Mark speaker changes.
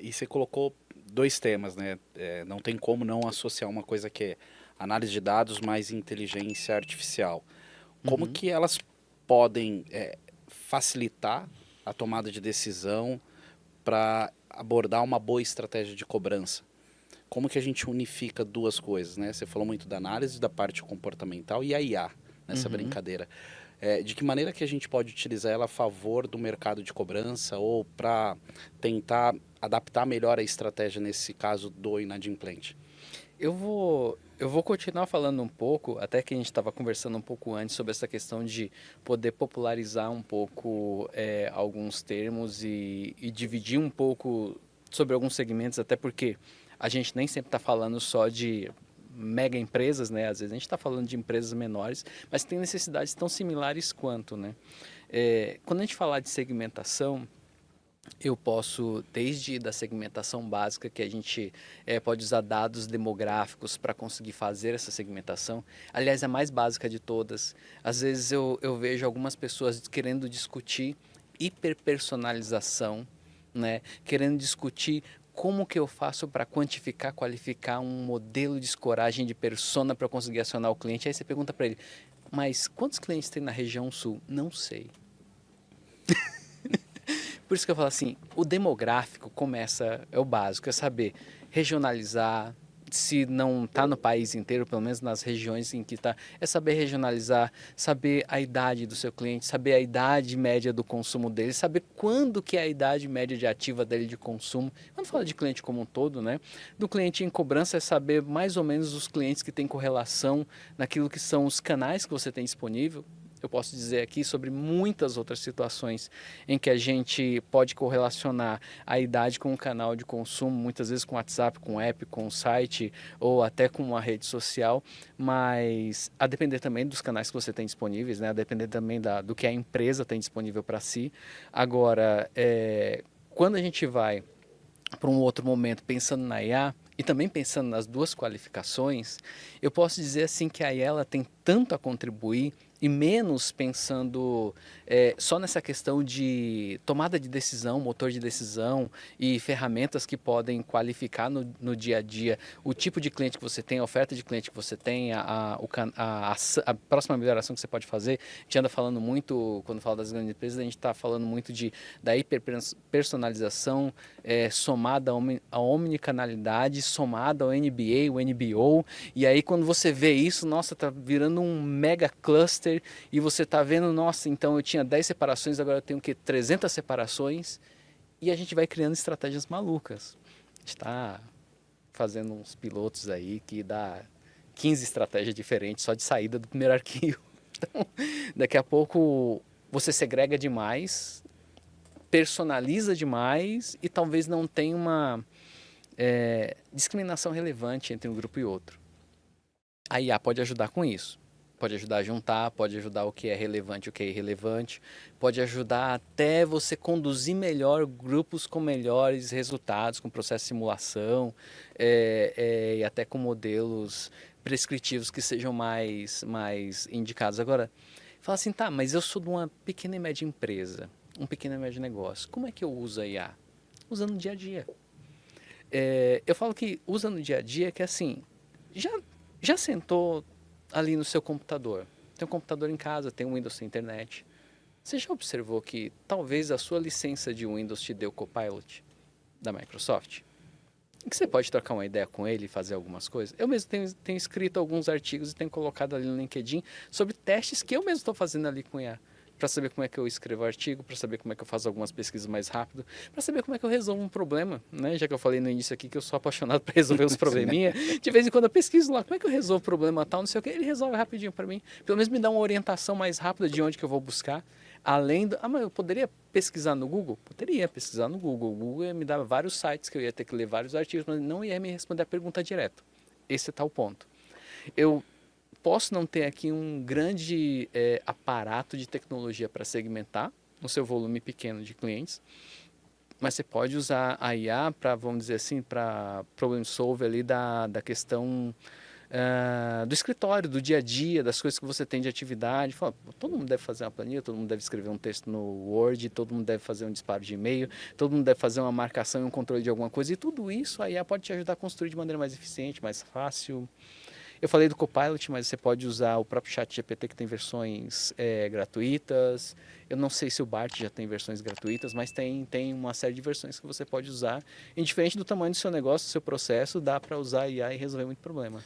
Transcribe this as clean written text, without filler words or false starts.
Speaker 1: E você colocou dois temas, né? Não tem como não associar uma coisa que é análise de dados mais inteligência artificial. Como
Speaker 2: Uhum.
Speaker 1: que elas podem facilitar a tomada de decisão para abordar uma boa estratégia de cobrança? Como que a gente unifica duas coisas, né? Você falou muito da análise da parte comportamental e a IA nessa
Speaker 2: Uhum.
Speaker 1: brincadeira. De que maneira que a gente pode utilizar ela a favor do mercado de cobrança ou para tentar adaptar melhor a estratégia nesse caso do inadimplente?
Speaker 2: Eu vou continuar falando um pouco, até que a gente estava conversando um pouco antes sobre essa questão de poder popularizar um pouco alguns termos e dividir um pouco sobre alguns segmentos, até porque a gente nem sempre está falando só de mega empresas, né? Às vezes a gente está falando de empresas menores, mas tem necessidades tão similares quanto, né? Quando a gente falar de segmentação, eu posso, desde da segmentação básica, que a gente pode usar dados demográficos para conseguir fazer essa segmentação. Aliás, a mais básica de todas. Às vezes eu vejo algumas pessoas querendo discutir hiperpersonalização, né? Querendo discutir como que eu faço para quantificar, qualificar um modelo de escoragem de persona para conseguir acionar o cliente. Aí você pergunta para ele, mas quantos clientes tem na região sul? Não sei. Por isso que eu falo assim, o demográfico começa, é o básico, é saber regionalizar, se não está no país inteiro, pelo menos nas regiões em que está, é saber regionalizar, saber a idade do seu cliente, saber a idade média do consumo dele, saber quando que é a idade média de ativa dele de consumo. Quando fala de cliente como um todo, né? Do cliente em cobrança é saber mais ou menos os clientes que têm correlação naquilo que são os canais que você tem disponível. Eu posso dizer aqui sobre muitas outras situações em que a gente pode correlacionar a idade com um canal de consumo, muitas vezes com WhatsApp, com app, com site ou até com uma rede social, mas a depender também dos canais que você tem disponíveis, né? A depender também do que a empresa tem disponível para si. Agora, quando a gente vai para um outro momento pensando na IA e também pensando nas duas qualificações, eu posso dizer assim que a IA ela tem tanto a contribuir e menos pensando só nessa questão de tomada de decisão, motor de decisão e ferramentas que podem qualificar no dia a dia o tipo de cliente que você tem, a oferta de cliente que você tem, a próxima melhoração que você pode fazer. A gente anda falando muito, quando fala das grandes empresas, a gente está falando muito da hiperpersonalização somada à omnicanalidade, somada ao NBA, o NBO, e aí quando você vê isso, nossa, tá virando um mega cluster e você tá vendo, nossa, então eu tinha 10 separações, agora eu tenho que 300 separações e a gente vai criando estratégias malucas. A gente está fazendo uns pilotos aí que dá 15 estratégias diferentes só de saída do primeiro arquivo. Então, daqui a pouco você segrega demais, personaliza demais e talvez não tenha uma discriminação relevante entre um grupo e outro. A IA pode ajudar com isso. Pode ajudar a juntar, pode ajudar o que é relevante e o que é irrelevante, pode ajudar até você conduzir melhor grupos com melhores resultados, com processo de simulação e até com modelos prescritivos que sejam mais indicados. Agora, fala assim, tá, mas eu sou de uma pequena e média empresa, um pequeno e médio negócio, como é que eu uso a IA? Usando no dia a dia. Eu falo que usa no dia a dia que assim, já, já sentou ali no seu computador, tem um computador em casa, tem um Windows, tem internet. Você já observou que talvez a sua licença de Windows te dê o Copilot da Microsoft? E que você pode trocar uma ideia com ele e fazer algumas coisas? Eu mesmo tenho escrito alguns artigos e tenho colocado ali no LinkedIn sobre testes que eu mesmo estou fazendo ali com IA para saber como é que eu escrevo artigo, para saber como é que eu faço algumas pesquisas mais rápido, para saber como é que eu resolvo um problema, né? Já que eu falei no início aqui que eu sou apaixonado por resolver os
Speaker 1: Sim.
Speaker 2: probleminha, de vez em quando eu pesquiso lá como é que eu resolvo o problema tal, não sei o que, ele resolve rapidinho para mim. Pelo menos me dá uma orientação mais rápida de onde que eu vou buscar. Além do. Ah, mas eu poderia pesquisar no Google? Poderia pesquisar no Google. O Google ia me dar vários sites que eu ia ter que ler vários artigos, mas não ia me responder a pergunta direto. Esse é tal ponto. Eu posso não ter aqui um grande aparato de tecnologia para segmentar no seu volume pequeno de clientes, mas você pode usar a IA para, vamos dizer assim, para problem solve ali da questão do escritório, do dia a dia, das coisas que você tem de atividade. Fala, todo mundo deve fazer uma planilha, todo mundo deve escrever um texto no Word, todo mundo deve fazer um disparo de e-mail, todo mundo deve fazer uma marcação e um controle de alguma coisa. E tudo isso a IA pode te ajudar a construir de maneira mais eficiente, mais fácil. Eu falei do Copilot, mas você pode usar o próprio ChatGPT, que tem versões gratuitas. Eu não sei se o Bart já tem versões gratuitas, mas tem uma série de versões que você pode usar. Indiferente do tamanho do seu negócio, do seu processo, dá para usar a IA e resolver muito problema.